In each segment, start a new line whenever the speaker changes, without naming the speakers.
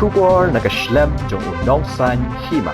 Shugor nakaslem jong unongsan Hima.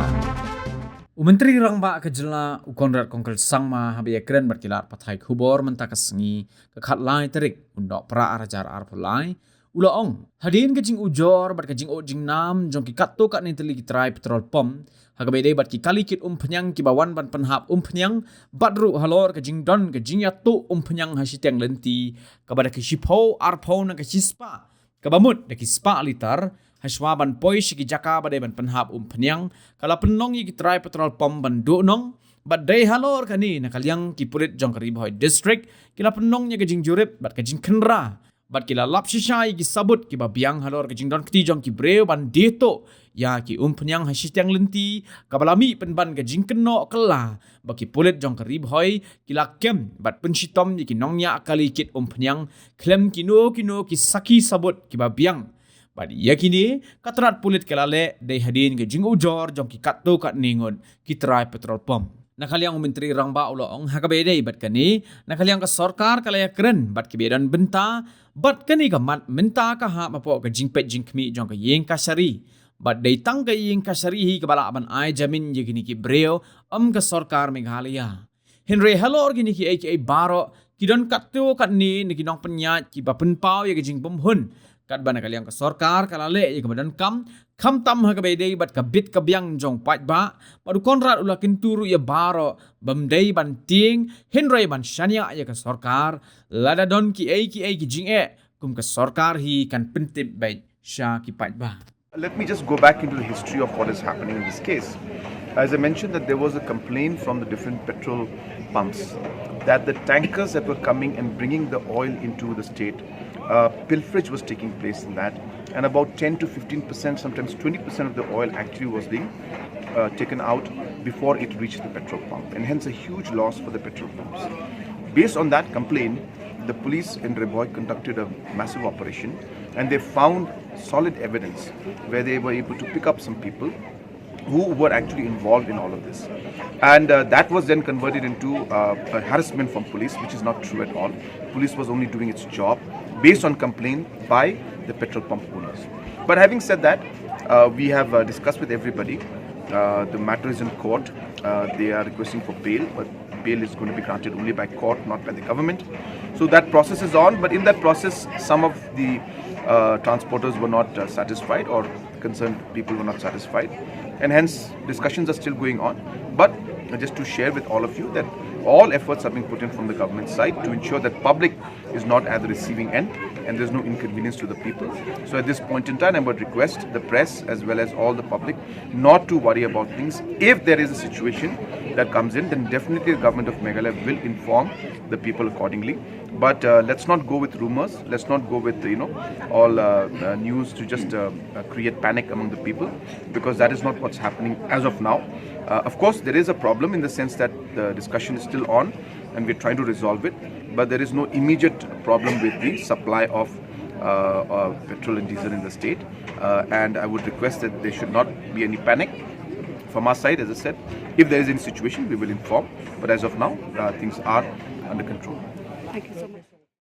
Menteri Rangba kejela Conrad konkret sangma habia keren berkilat pathai khubor mentakasngi kekhatlai terik undok pra arajar arpulai ulaong hadin kejing ujor bat kejing ojing nam jong ki katto kat ni teli kitrai petrol pom hagabede bat ki kalikit Umphñiang kibawan ban penhap Umphñiang badru halor kejing don kejing yatu Umphñiang hasitiang lenti kabada ki shipho arpho na kesispa kabamut de ki spa litar Haswa ban poi sigi jaka badai ban penhap Umphñiang kala penong yi kitrai petrol pom ban do nong badai halor kani nakaliang ki pulit jong karibhoi district kila penong nya kejing jurip bat kejing kenra bat kila lap shisha yi ki sabut ki babiang halor kejing don keti jong ki breu ban deto ya ki Umphñiang hasitiang lenti kabalami penban kejing keno kela baki pulit jong karibhoi kila kem bat penshitom yi ki nongnya kali kit Umphñiang klem kino ki saki sabut ki babiang Badi yakini katrat pulit kelale day hadin ke jing ujor jong ki katto kat ningon ki try petrol pom. Nakaliang menteri Rangba uloong hakabede bat kani nakaliang ka Sorkar kalaya keren bat ki bedan benta bat kani ka mat menta ka ha mapo ka jing pet jing kmi jong ka Ïingkashari bat day tang ka Ïingkashari hi ka bala aban ai Jamin yakini ki Baroh ka Sorkar Meghalaya. Henry halor gini ki aka Baroh ki don katto kat ni nong penyat ki ba penpau ya ka jing pemhun kat bana kaliang ka Sorkar kalale ya kebadan kam tam ha kabede bat kabit kabyang jong pat ba padu Conrad ulakin turu ya Baroh bamdei ban ting Henry ban shania ya ka Sorkar lada don ki jing kum ka Sorkar hi kan pentip bai sha ki pat ba.
Let me just go back into the history of what is happening in this case. As I mentioned that there was a complaint from the different petrol pumps that the tankers that were coming and bringing the oil into the state, pilferage was taking place in that, and about 10 to 15%, sometimes 20% of the oil actually was being taken out before it reached the petrol pump, and hence a huge loss for the petrol pumps. Based on that complaint, the police in Reboy conducted a massive operation, and they found solid evidence where they were able to pick up some people who were actually involved in all of this. And that was then converted into a harassment from police, which is not true at all. Police was only doing its job based on complaint by the petrol pump owners. But having said that, we have discussed with everybody. The matter is in court. They are requesting for bail, but bail is going to be granted only by court, not by the government. So that process is on, but in that process, some of the transporters were not satisfied, or concerned people were not satisfied, and hence discussions are still going on. But just to share with all of you that all efforts are being put in from the government side to ensure that public is not at the receiving end and there's no inconvenience to the people. So at this point in time, I would request the press as well as all the public not to worry about things. If there is a situation that comes in, then definitely the government of Meghalaya will inform the people accordingly. But let's not go with rumors. Let's not go with all news to just create panic among the people, because that is not what's happening as of now. Of course, there is a problem in the sense that the discussion is still on and we're trying to resolve it, but there is no immediate problem with the supply of petrol and diesel in the state. And I would request that there should not be any panic. From our side, as I said, if there is any situation, we will inform. But as of now, things are under control.
Thank you so much.